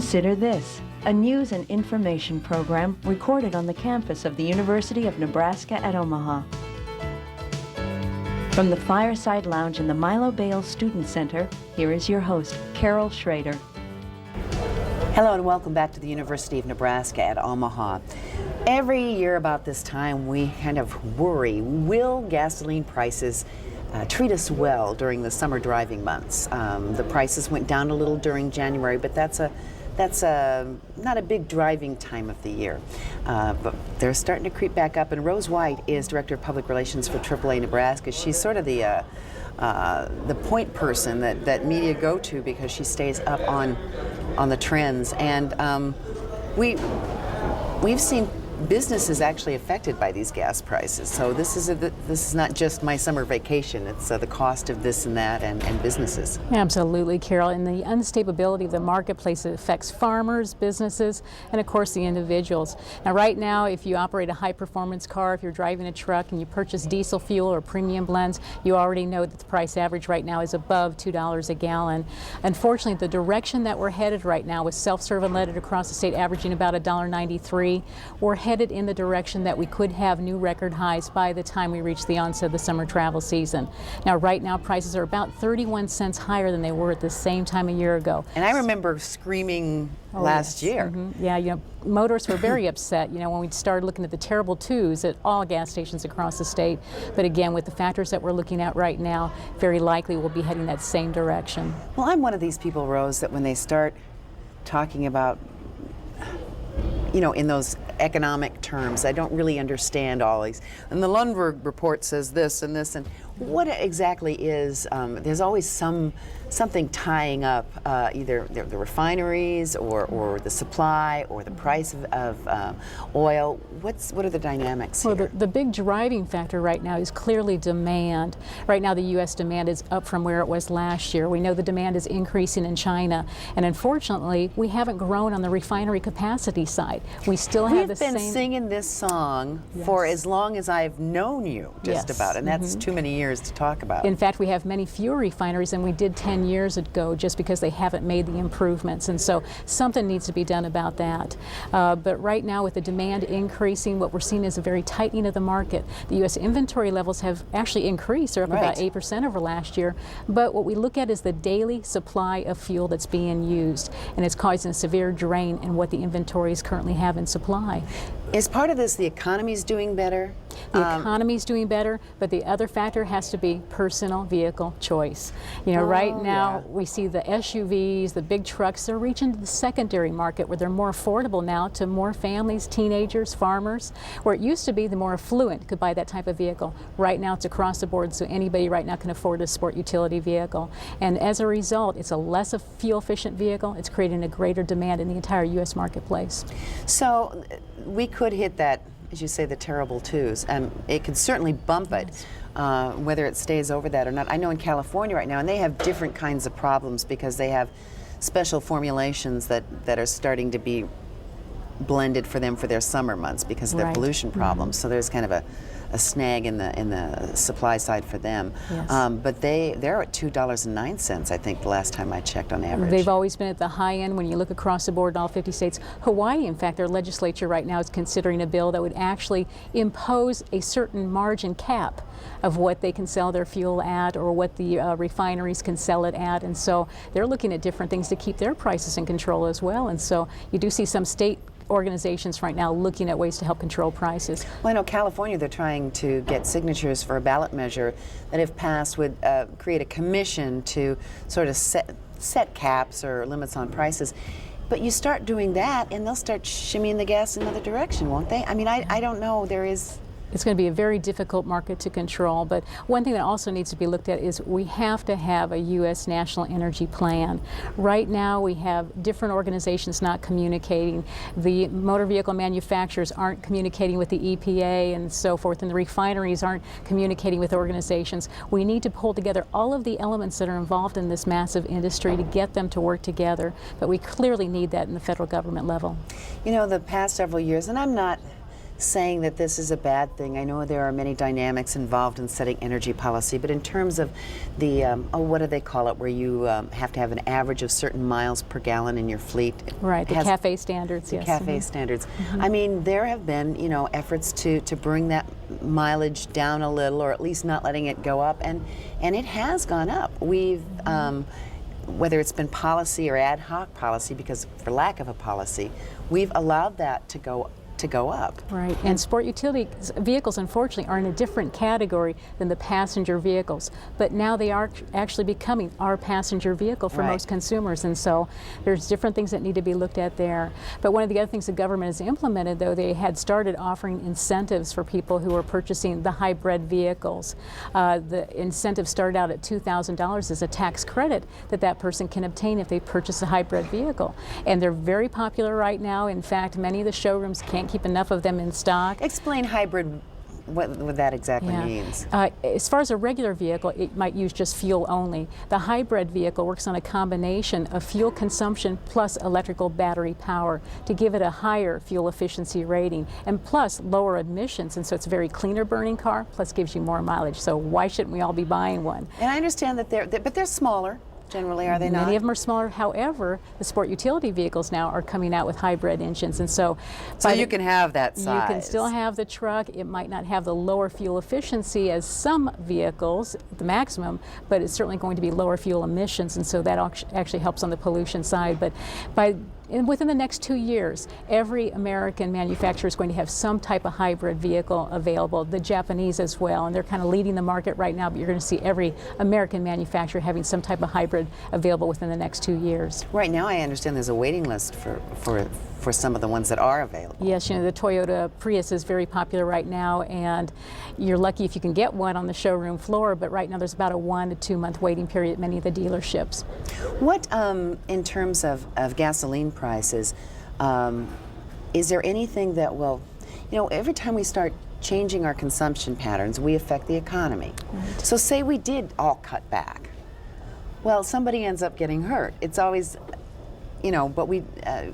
Consider this, a news and information program recorded on the campus of the University of Nebraska at Omaha. From the Fireside Lounge in the Milo Bale Student Center, here is your host, Carol Schrader. Hello and welcome back to the University of Nebraska at Omaha. Every year about this time we kind of worry, will gasoline prices treat us well during the summer driving months? The prices went down a little during January, but that's not a big driving time of the year. But they're starting to creep back up, and Rose White is Director of Public Relations for AAA Nebraska. She's sort of the point person that media go to because she stays up on the trends. And we've seen businesses actually affected by these gas prices. So this is not just my summer vacation. It's the cost of this and that and businesses. Absolutely, Carol. And the unstability of the marketplace affects farmers, businesses, and of course the individuals. Now right now, if you operate a high-performance car, if you're driving a truck and you purchase diesel fuel or premium blends, you already know that the price average right now is above $2 a gallon. Unfortunately, the direction that we're headed right now with self-serve unleaded across the state averaging about $1.93, we're headed in the direction that we could have new record highs by the time we reach the onset of the summer travel season. Now, right now, prices are about 31 cents higher than they were at the same time a year ago. And I remember screaming last year. Mm-hmm. Yeah, you know, motorists were very upset, you know, when we started looking at the terrible twos at all gas stations across the state. But again, with the factors that we're looking at right now, very likely we'll be heading that same direction. Well, I'm one of these people, Rose, that when they start talking about, you know, in those economic terms, I don't really understand all these. And the Lundberg report says this and this, and what exactly is, there's always something tying up either the refineries or the supply or the price of oil. What are the dynamics here? Well, the big driving factor right now is clearly demand. Right now the U.S. demand is up from where it was last year. We know the demand is increasing in China, and unfortunately we haven't grown on the refinery capacity side. We still have the same... We've been singing this song for as long as I've known you, just about, and that's too many years to talk about. In fact, we have many fewer refineries than we did 10 years ago just because they haven't made the improvements, and so something needs to be done about that. But right now with the demand increasing, what we're seeing is a very tightening of the market. The U.S. inventory levels have actually increased. They're up about 8% over last year, but what we look at is the daily supply of fuel that's being used, and it's causing a severe drain in what the inventories currently have in supply. Is part of this the economy's doing better? The economy's doing better, but the other factor has to be personal vehicle choice. You know, right now we see the SUVs, the big trucks, they're reaching the secondary market where they're more affordable now to more families, teenagers, farmers. Where it used to be the more affluent could buy that type of vehicle. Right now it's across the board, so anybody right now can afford a sport utility vehicle. And as a result, it's a less fuel efficient vehicle. It's creating a greater demand in the entire U.S. marketplace. So we could hit that, as you say, the terrible twos. It could certainly bump it, whether it stays over that or not. I know in California right now, and they have different kinds of problems because they have special formulations that are starting to be blended for them for their summer months because of their pollution problems. So there's kind of a snag in the supply side for them. But they're at $2.09, I think, the last time I checked on average. They've always been at the high end when you look across the board in all 50 states. Hawaii, in fact, their legislature right now is considering a bill that would actually impose a certain margin cap of what they can sell their fuel at or what the refineries can sell it at. And so they're looking at different things to keep their prices in control as well. And so you do see some state organizations right now looking at ways to help control prices. Well, I know California, they're trying to get signatures for a ballot measure that, if passed, would create a commission to sort of set caps or limits on prices. But you start doing that, and they'll start shimmying the gas in another direction, won't they? I mean, I don't know. It's going to be a very difficult market to control, but one thing that also needs to be looked at is we have to have a U.S. national energy plan. Right now we have different organizations not communicating. The motor vehicle manufacturers aren't communicating with the EPA and so forth, and the refineries aren't communicating with organizations. We need to pull together all of the elements that are involved in this massive industry to get them to work together, but we clearly need that in the federal government level. You know, the past several years, and I'm not saying that this is a bad thing. I know there are many dynamics involved in setting energy policy, but in terms of the, what do they call it, where you have to have an average of certain miles per gallon in your fleet? Right, the CAFE standards, yes. CAFE standards. I mean, there have been, you know, efforts to bring that mileage down a little, or at least not letting it go up, and it has gone up. We've, whether it's been policy or ad hoc policy, because for lack of a policy, we've allowed that to go up. Right, and sport utility vehicles, unfortunately, are in a different category than the passenger vehicles, but now they are actually becoming our passenger vehicle for most consumers, and so there's different things that need to be looked at there. But one of the other things the government has implemented, though, they had started offering incentives for people who are purchasing the hybrid vehicles. The incentive started out at $2,000 as a tax credit that person can obtain if they purchase a hybrid vehicle, and they're very popular right now. In fact, many of the showrooms can't keep enough of them in stock. Explain hybrid, what that exactly means. As far as a regular vehicle, it might use just fuel only. The hybrid vehicle works on a combination of fuel consumption plus electrical battery power to give it a higher fuel efficiency rating, and plus lower emissions, and so it's a very cleaner burning car, plus gives you more mileage. So why shouldn't we all be buying one? And I understand that but they're smaller. Generally, are they not? Many of them are smaller. However, the sport utility vehicles now are coming out with hybrid engines, and so you can have that size. You can still have the truck. It might not have the lower fuel efficiency as some vehicles, the maximum, but it's certainly going to be lower fuel emissions, and so that actually helps on the pollution side. But within the next 2 years, every American manufacturer is going to have some type of hybrid vehicle available, the Japanese as well, and they're kind of leading the market right now, but you're going to see every American manufacturer having some type of hybrid available within the next 2 years. Right now, I understand there's a waiting list for some of the ones that are available. Yes, you know, the Toyota Prius is very popular right now, and you're lucky if you can get one on the showroom floor, but right now there's about a 1 to 2 month waiting period at many of the dealerships. What, in terms of gasoline prices, is there anything that will, you know, every time we start changing our consumption patterns, we affect the economy. Right. So say we did all cut back. Well, somebody ends up getting hurt. It's always, you know, but we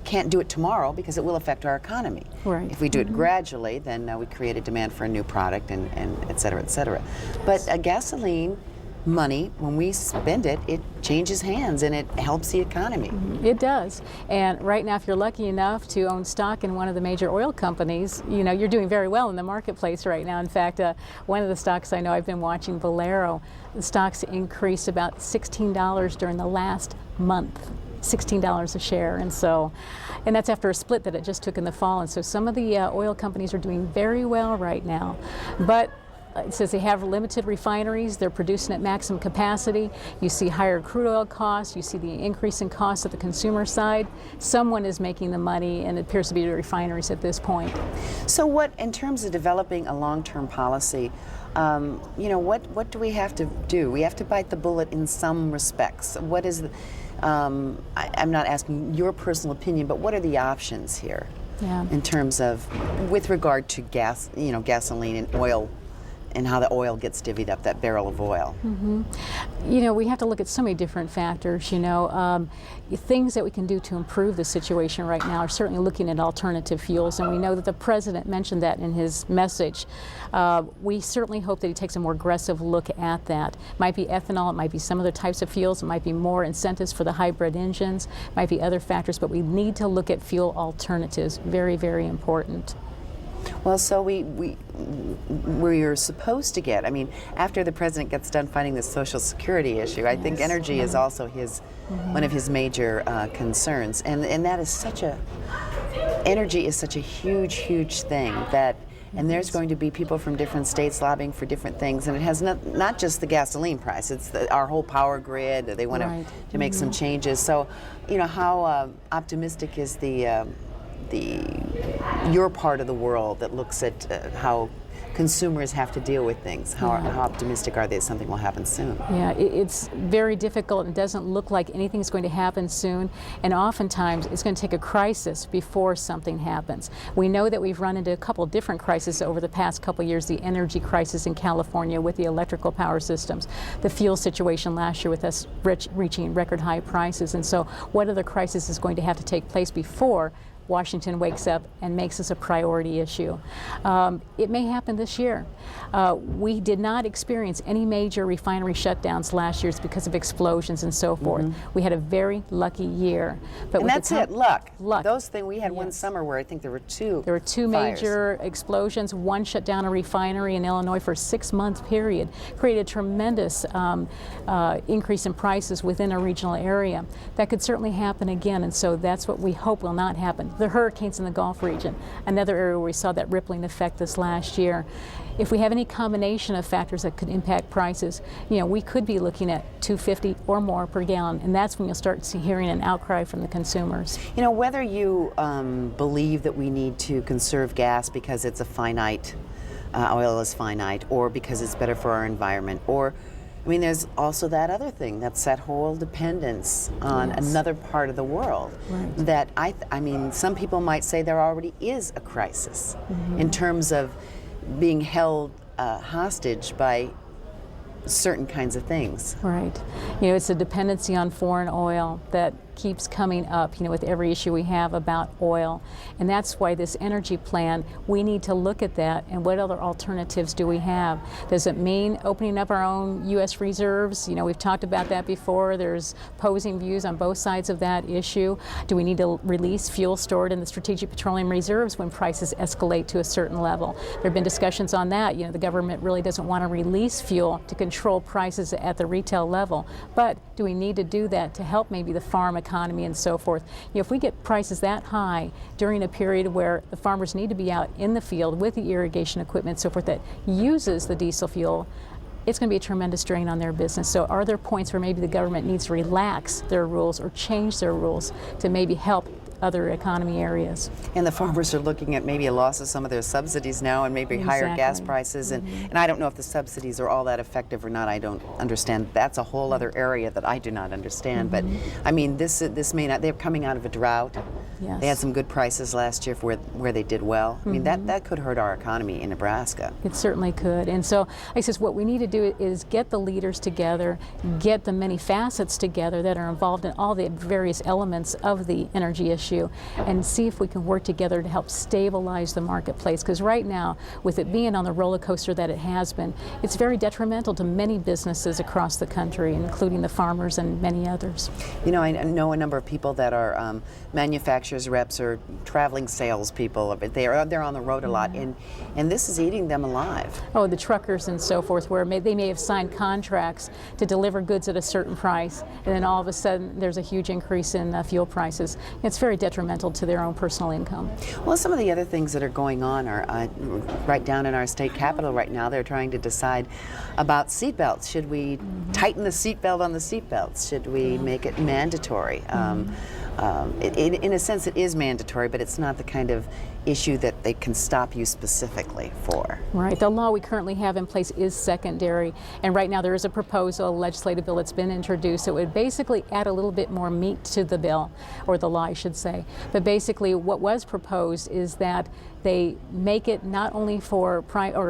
can't do it tomorrow because it will affect our economy. Right. If we do it gradually, then we create a demand for a new product, and et cetera, et cetera. But gasoline money, when we spend it, it changes hands and it helps the economy. It does. And right now, if you're lucky enough to own stock in one of the major oil companies, you know, you're doing very well in the marketplace right now. In fact, one of the stocks I know I've been watching, Valero, the stocks increased about $16 during the last month. $16 a share, and that's after a split that it just took in the fall. And so some of the oil companies are doing very well right now. But it says they have limited refineries, they're producing at maximum capacity. You see higher crude oil costs, you see the increase in costs at the consumer side. Someone is making the money, and it appears to be the refineries at this point. So what, in terms of developing a long-term policy, you know, what do we have to do? We have to bite the bullet in some respects. What is the, I'm not asking your personal opinion, but what are the options here in terms of, with regard to gas, you know, gasoline and oil, and how the oil gets divvied up, that barrel of oil? You know, we have to look at so many different factors, you know. Things that we can do to improve the situation right now are certainly looking at alternative fuels, and we know that the President mentioned that in his message. We certainly hope that he takes a more aggressive look at that. It might be ethanol, it might be some other types of fuels, it might be more incentives for the hybrid engines, it might be other factors, but we need to look at fuel alternatives. Very, very important. Well, so we're supposed to get, I mean, after the President gets done fighting this Social Security issue, I think energy is also one of his major concerns, and that is energy is such a huge, huge thing that, and there's going to be people from different states lobbying for different things, and it has not just the gasoline price, it's our whole power grid. They want to make some changes. So, you know, how optimistic is your part of the world that looks at how consumers have to deal with things? How optimistic are they that something will happen soon? Yeah, it's very difficult. It doesn't look like anything's going to happen soon, and oftentimes it's going to take a crisis before something happens. We know that we've run into a couple different crises over the past couple years: the energy crisis in California with the electrical power systems, the fuel situation last year with us reaching record high prices, and so what other crisis is going to have to take place before Washington wakes up and makes this a priority issue. It may happen this year. We did not experience any major refinery shutdowns last year because of explosions and so forth. We had a very lucky year. But And that's it, luck. Luck. Those things, we had one Yes. summer where I think there were two fires. Major explosions. One shut down a refinery in Illinois for a 6-month period, created a tremendous increase in prices within a regional area. That could certainly happen again, and so that's what we hope will not happen. The hurricanes in the Gulf region, another area where we saw that rippling effect this last year. If we have any combination of factors that could impact prices, we could be looking at $2.50 or more per gallon, and that's when you'll start hearing an outcry from the consumers. Whether you believe that we need to conserve gas because it's a finite, oil is finite, or because it's better for our environment, or there's also that other thing, that's that whole dependence on another part of the world. Right. That some people might say there already is a crisis in terms of being held hostage by certain kinds of things. Right. It's a dependency on foreign oil that keeps coming up, with every issue we have about oil. And that's why this energy plan, we need to look at that and what other alternatives do we have. Does it mean opening up our own U.S. reserves? We've talked about that before. There's opposing views on both sides of that issue. Do we need to release fuel stored in the Strategic Petroleum Reserves when prices escalate to a certain level? There have been discussions on that. The government really doesn't want to release fuel to control prices at the retail level. But do we need to do that to help maybe the farm economy and so forth? If we get prices that high during a period where the farmers need to be out in the field with the irrigation equipment and so forth that uses the diesel fuel, it's going to be a tremendous drain on their business. So are there points where maybe the government needs to relax their rules or change their rules to maybe help other economy areas? And the farmers are looking at maybe a loss of some of their subsidies now and maybe higher gas prices. And I don't know if the subsidies are all that effective or not. I don't understand. That's a whole other area that I do not understand. But this may not, they're coming out of a drought. Yes. They had some good prices last year for where they did well. That could hurt our economy in Nebraska. It certainly could. And so I says what we need to do is get the leaders together, get the many facets together that are involved in all the various elements of the energy issue, and see if we can work together to help stabilize the marketplace. Because right now, with it being on the roller coaster that it has been, it's very detrimental to many businesses across the country, including the farmers and many others. I know a number of people that are manufacturers reps or traveling salespeople. They're on the road a lot, and this is eating them alive. Oh, the truckers and so forth, where they may have signed contracts to deliver goods at a certain price, and then all of a sudden there's a huge increase in fuel prices. It's very detrimental to their own personal income. Well, some of the other things that are going on are right down in our state capitol right now. They're trying to decide about seatbelts. Should we tighten the seatbelt on the seatbelts? Should we make it mandatory? In a sense, it is mandatory, but it's not the kind of issue that they can stop you specifically for. Right. The law we currently have in place is secondary, and right now there is a proposal, a legislative bill that's been introduced that would basically add a little bit more meat to the bill, or the law, I should say. But basically what was proposed is that they make it not only for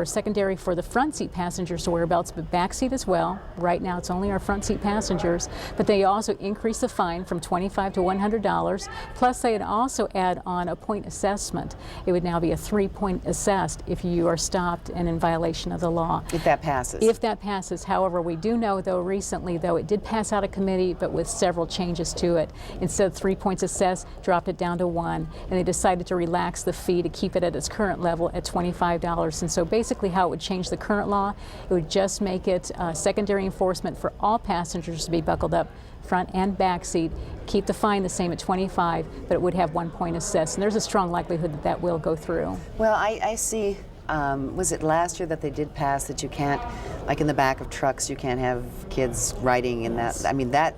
secondary for the front seat passengers to wear belts, but back seat as well. Right now it's only our front seat passengers, but they also increase the fine from $25 to $100, plus they'd also add on a point assessment. It would now be a 3-point assessed if you are stopped and in violation of the law. If that passes. If that passes. However, we do know, though, recently, though, it did pass out of committee, but with several changes to it. Instead of 3 points assessed, dropped it down to 1, and they decided to relax the fee to keep it at its current level at $25. And so basically how it would change the current law, it would just make it secondary enforcement for all passengers to be buckled up, front and back seat, keep the fine the same at $25, but it would have 1 point assessed. And there's a strong likelihood that that will go through. Well, I see, was it last year that they did pass that you can't, like in the back of trucks, you can't have kids riding in that? I mean, that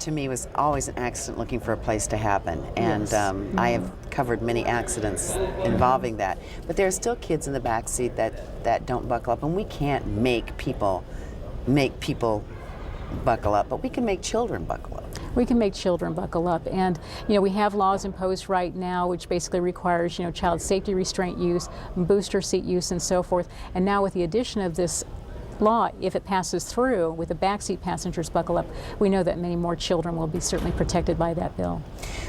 to me was always an accident looking for a place to happen. And I have covered many accidents involving that. But there are still kids in the back seat that don't buckle up, and we can't make people buckle up, but we can make children buckle up. We can make children buckle up, and we have laws imposed right now which basically requires child safety restraint use, booster seat use, and so forth. And now with the addition of this law, if it passes through with the backseat passengers buckle up, we know that many more children will be certainly protected by that bill.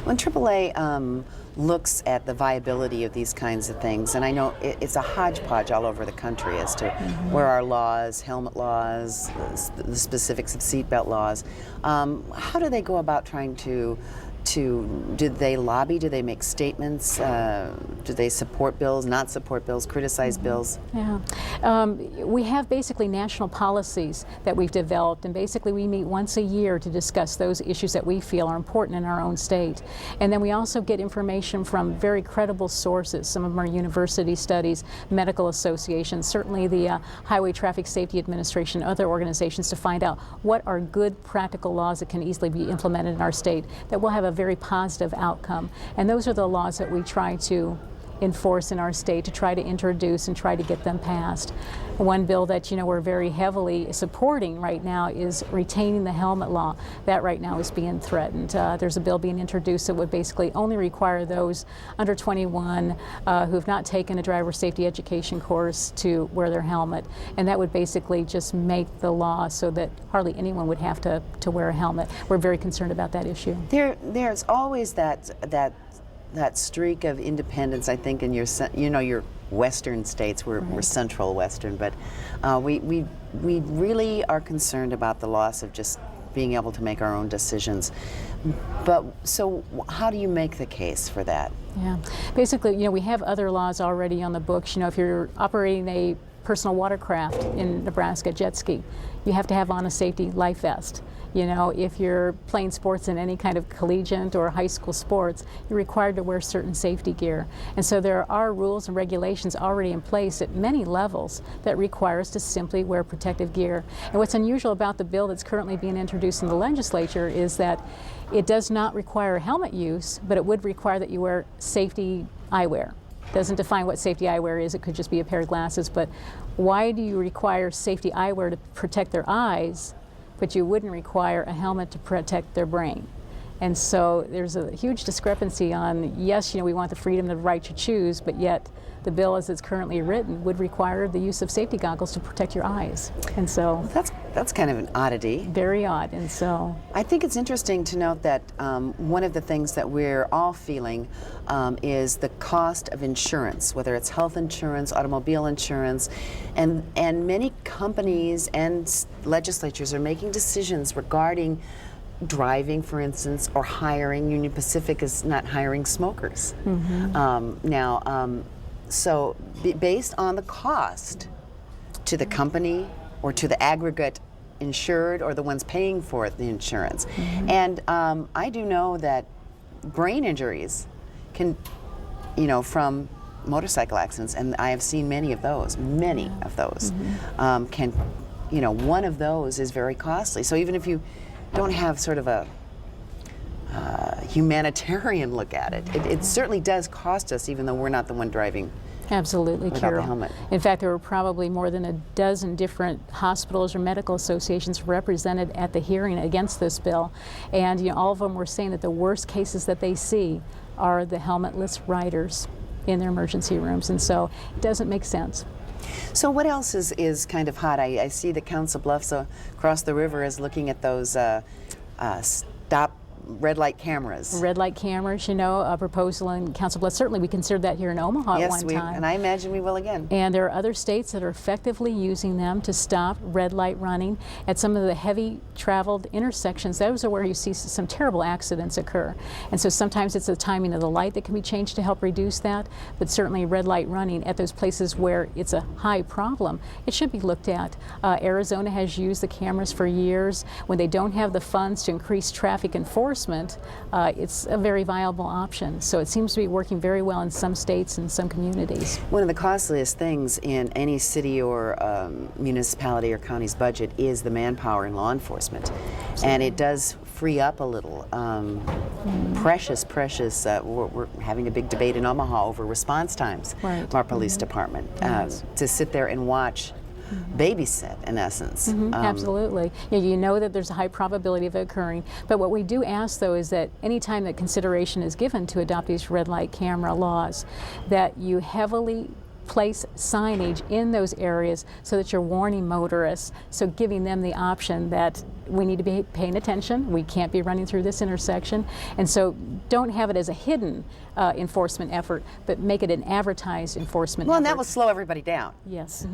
When AAA looks at the viability of these kinds of things, and I know it's a hodgepodge all over the country as to where our laws, helmet laws, the specifics of seatbelt laws, how do they go about trying to do they lobby? Do they make statements? Do they support bills, not support bills, criticize bills? Yeah. We have basically national policies that we've developed, and basically we meet once a year to discuss those issues that we feel are important in our own state. And then we also get information from very credible sources. Some of them are university studies, medical associations, certainly the Highway Traffic Safety Administration, other organizations, to find out what are good practical laws that can easily be implemented in our state that will have a very positive outcome. And those are the laws that we try to enforce in our state, to try to introduce and try to get them passed. One bill that we're very heavily supporting right now is retaining the helmet law. That right now is being threatened. There's a bill being introduced that would basically only require those under 21 who have not taken a driver safety education course to wear their helmet, and that would basically just make the law so that hardly anyone would have to wear a helmet. We're very concerned about that issue. There's always that streak of independence, I think, in your western states. We're central western, but we really are concerned about the loss of just being able to make our own decisions. But so how do you make the case for that? Yeah, basically, we have other laws already on the books. If you're operating a personal watercraft in Nebraska, jet ski, you have to have on a safety life vest. If you're playing sports in any kind of collegiate or high school sports, you're required to wear certain safety gear. And so there are rules and regulations already in place at many levels that require us to simply wear protective gear. And what's unusual about the bill that's currently being introduced in the legislature is that it does not require helmet use, but it would require that you wear safety eyewear. Doesn't define what safety eyewear is. It could just be a pair of glasses. But why do you require safety eyewear to protect their eyes, but you wouldn't require a helmet to protect their brain? And so there's a huge discrepancy on, yes, we want the freedom and the right to choose, but yet the bill as it's currently written would require the use of safety goggles to protect your eyes. And so that's kind of an oddity. Very odd. And so I think it's interesting to note that one of the things that we're all feeling is the cost of insurance, whether it's health insurance, automobile insurance, and many companies and legislatures are making decisions regarding driving, for instance, or hiring. Union Pacific is not hiring smokers now. So based on the cost to the company or to the aggregate insured or the ones paying for the insurance. And I do know that brain injuries can, from motorcycle accidents, and I have seen many of those, can, one of those is very costly. So even if you don't have sort of a humanitarian look at it, it certainly does cost us, even though we're not the one driving. Absolutely, without Carol. the helmet. In fact, there were probably more than a dozen different hospitals or medical associations represented at the hearing against this bill, and all of them were saying that the worst cases that they see are the helmetless riders in their emergency rooms, and so it doesn't make sense. So what else is kind of hot? I see that Council Bluffs across the river is looking at those stop red light cameras. Red light cameras, a proposal in Council Bluffs. Certainly we considered that here in Omaha at one time. And I imagine we will again. And there are other states that are effectively using them to stop red light running at some of the heavy traveled intersections. Those are where you see some terrible accidents occur. And so sometimes it's the timing of the light that can be changed to help reduce that, but certainly red light running at those places where it's a high problem, it should be looked at. Arizona has used the cameras for years. When they don't have the funds to increase traffic enforcement, it's a very viable option. So it seems to be working very well in some states and some communities. One of the costliest things in any city or municipality or county's budget is the manpower in law enforcement. And it does free up a little. Precious, we're having a big debate in Omaha over response times of our police department. To sit there and watch, babysit, in essence. Absolutely. You know that there's a high probability of it occurring, but what we do ask, though, is that any time that consideration is given to adopt these red light camera laws, that you heavily place signage in those areas so that you're warning motorists, so giving them the option that we need to be paying attention, we can't be running through this intersection, and so don't have it as a hidden enforcement effort, but make it an advertised enforcement effort. Well, and that will slow everybody down. Yes.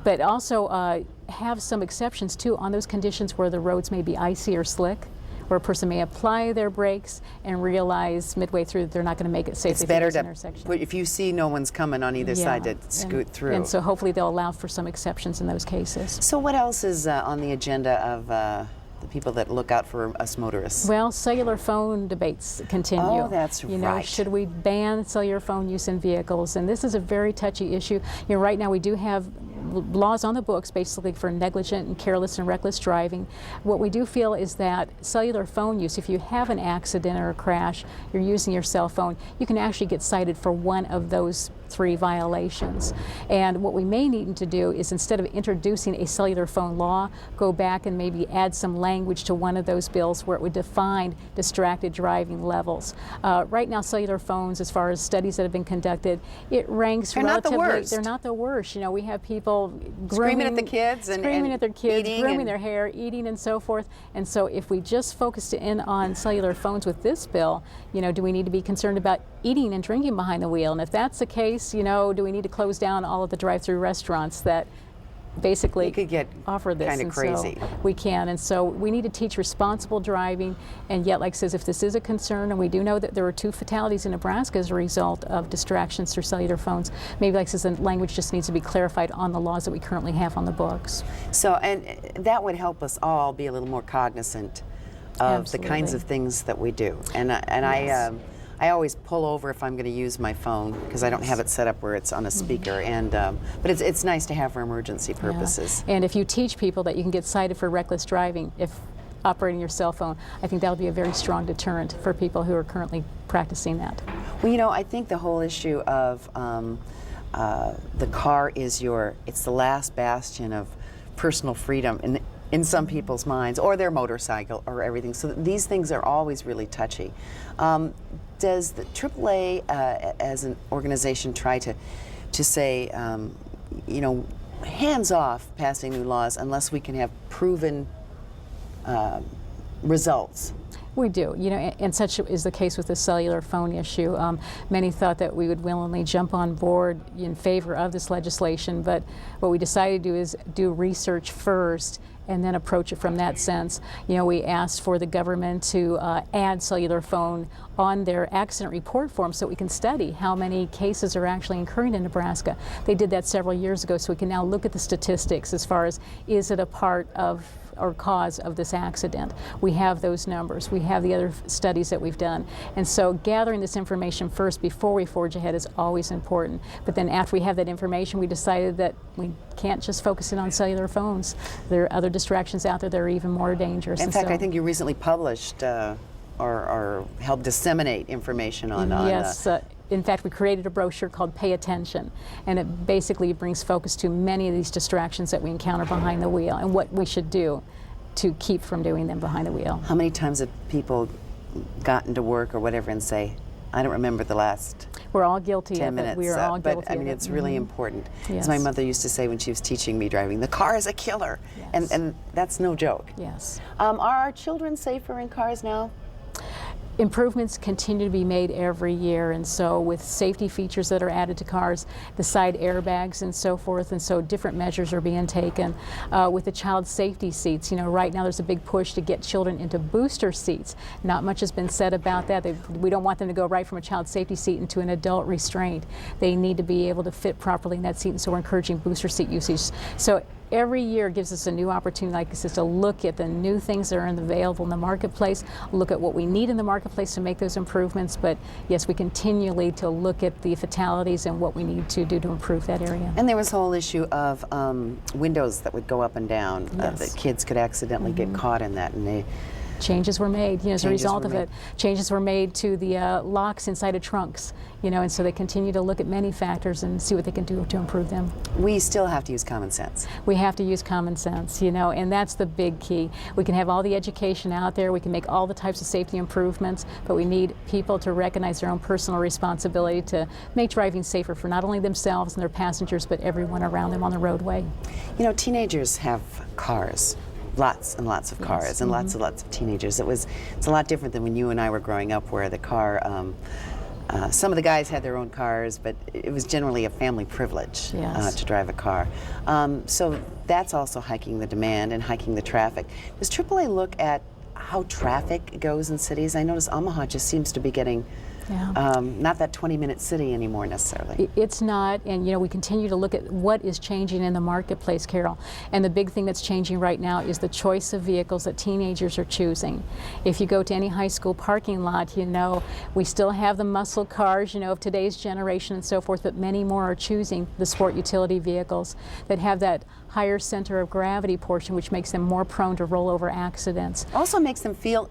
But also have some exceptions too on those conditions where the roads may be icy or slick, where a person may apply their brakes and realize midway through that they're not going to make it safely It's better through this to, intersection. but if you see no one's coming on either side, to scoot through. And so hopefully they'll allow for some exceptions in those cases. So what else is on the agenda of the people that look out for us motorists? Well, cellular phone debates continue. Oh, that's You know, right. should we ban cellular phone use in vehicles? And this is a very touchy issue. You know, right now we do have laws on the books basically for negligent and careless and reckless driving. What we do feel is that cellular phone use, if you have an accident or a crash, you're using your cell phone, you can actually get cited for one of those 3 violations. And what we may need to do is, instead of introducing a cellular phone law, go back and maybe add some language to one of those bills where it would define distracted driving levels. Right now, cellular phones, as far as studies that have been conducted, it ranks They're relatively. not the worst. They're not the worst. You know, we have people Screaming at the kids and screaming at their kids, eating grooming and their hair, eating, and so forth. And so, if we just focused in on cellular phones with this bill, you know, do we need to be concerned about eating and drinking behind the wheel? And if that's the case, you know, do we need to close down all of the drive-through restaurants that basically You could get offer this? kinda And crazy. So we can, and so we need to teach responsible driving. And yet, like I says, if this is a concern, and we do know that there were 2 fatalities in Nebraska as a result of distractions through cellular phones, maybe like I says, the language just needs to be clarified on the laws that we currently have on the books. So, and that would help us all be a little more cognizant of the kinds Absolutely. of things that we do. And Yes. I always pull over if I'm going to use my phone because I don't have it set up where it's on a speaker. And but it's nice to have for emergency purposes. Yeah. And if you teach people that you can get cited for reckless driving if operating your cell phone, I think that'll be a very strong deterrent for people who are currently practicing that. Well, you know, I think the whole issue of the car is it's the last bastion of personal freedom in some people's minds, or their motorcycle, or everything. So these things are always really touchy. Does the AAA as an organization try to say, you know, hands off passing new laws unless we can have proven results? We do, you know, and such is the case with the cellular phone issue. Many thought that we would willingly jump on board in favor of this legislation, but what we decided to do is do research first and then approach it from that sense. You know, we asked for the government to add cellular phone on their accident report form so we can study how many cases are actually occurring in Nebraska. They did that several years ago, so we can now look at the statistics as far as, is it a part of or cause of this accident. We have those numbers. We have the other studies that we've done. And so gathering this information first before we forge ahead is always important. But then after we have that information, we decided that we can't just focus in on cellular phones. There are other distractions out there that are even more dangerous. In And fact, so, I think you recently published or helped disseminate information on yes, in fact, we created a brochure called Pay Attention, and it basically brings focus to many of these distractions that we encounter behind the wheel and what we should do to keep from doing them behind the wheel. How many times have people gotten to work or whatever and say, I don't remember the last We're all guilty 10 of minutes. it. We are all guilty but I mean, of it. it's really important. Yes. As my mother used to say when she was teaching me driving, the car is a killer. Yes. And that's no joke. Yes. Are our children safer in cars now? Improvements continue to be made every year, and so with safety features that are added to cars, the side airbags and so forth, and so different measures are being taken. With the child safety seats, you know, right now there's a big push to get children into booster seats. Not much has been said about that. We don't want them to go right from a child safety seat into an adult restraint. They need to be able to fit properly in that seat, and so we're encouraging booster seat usage. So every year gives us a new opportunity, like I said, to look at the new things that are available in the marketplace, look at what we need in the marketplace to make those improvements. But yes, we continually to look at the fatalities and what we need to do to improve that area. And there was a whole issue of windows that would go up and down. Yes. That kids could accidentally get caught in that, and Changes were made, as a Changes result were of made. it. Changes were made to the locks inside of trunks, and so they continue to look at many factors and see what they can do to improve them. We still have to use common sense. We have to use common sense, and that's the big key. We can have all the education out there, we can make all the types of safety improvements, but we need people to recognize their own personal responsibility to make driving safer for not only themselves and their passengers, but everyone around them on the roadway. Teenagers have cars. Lots and lots of cars, and lots of teenagers. It's a lot different than when you and I were growing up, where the car, some of the guys had their own cars, but it was generally a family privilege to drive a car. So that's also hiking the demand and hiking the traffic. Does AAA look at how traffic goes in cities? I notice Omaha just seems to be getting not that 20-minute city anymore necessarily. It's not, and we continue to look at what is changing in the marketplace, Carol. And the big thing that's changing right now is the choice of vehicles that teenagers are choosing. If you go to any high school parking lot, we still have the muscle cars, of today's generation and so forth, but many more are choosing the sport utility vehicles that have that higher center of gravity portion, which makes them more prone to rollover accidents. Also makes them feel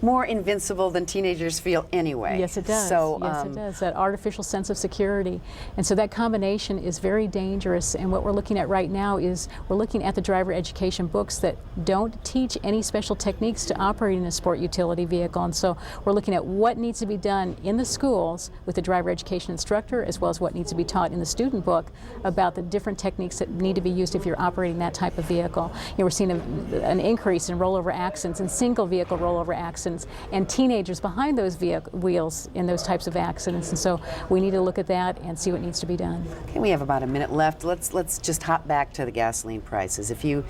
more invincible than teenagers feel anyway. Yes, it does. So, yes, it does. That artificial sense of security. And so that combination is very dangerous. And what we're looking at right now is we're looking at the driver education books that don't teach any special techniques to operating a sport utility vehicle. And so we're looking at what needs to be done in the schools with the driver education instructor, as well as what needs to be taught in the student book about the different techniques that need to be used if you're operating that type of vehicle. We're seeing an increase in rollover accidents and single vehicle rollover accidents, and teenagers behind those wheels in those types of accidents. And so we need to look at that and see what needs to be done. Okay, we have about a minute left. Let's just hop back to the gasoline prices. If you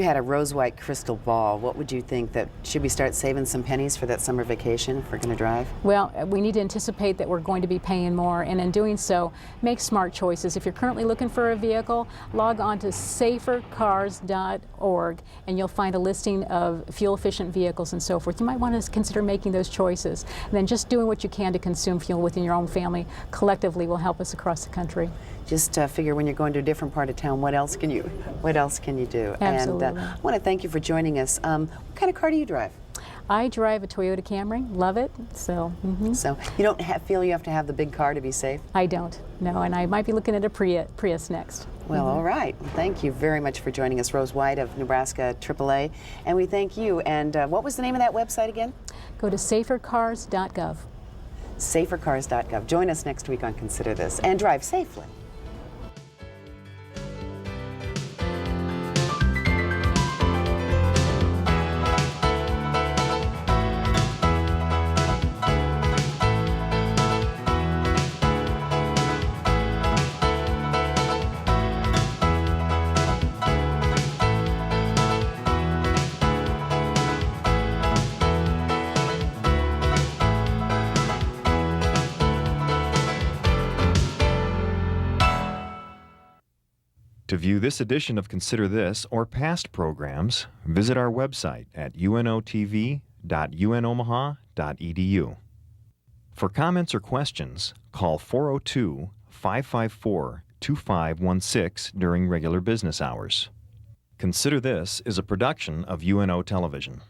had a rose-white crystal ball, what would you think? That should we start saving some pennies for that summer vacation if we're going to drive? Well, we need to anticipate that we're going to be paying more, and in doing so, make smart choices. If you're currently looking for a vehicle, log on to safercars.org, and you'll find a listing of fuel-efficient vehicles and so forth. You might want to consider making those choices. And then just doing what you can to consume fuel within your own family collectively will help us across the country. Just figure when you're going to a different part of town, what else can you do? Absolutely. And I want to thank you for joining us. What kind of car do you drive? I drive a Toyota Camry, love it. So you don't feel you have to have the big car to be safe? I don't, no, and I might be looking at a Prius next. Well, all right. Well, thank you very much for joining us, Rose White of Nebraska AAA, and we thank you. And what was the name of that website again? Go to safercars.gov. Safercars.gov. Join us next week on Consider This, and drive safely. To view this edition of Consider This or past programs, visit our website at unotv.unomaha.edu. For comments or questions, call 402-554-2516 during regular business hours. Consider This is a production of UNO Television.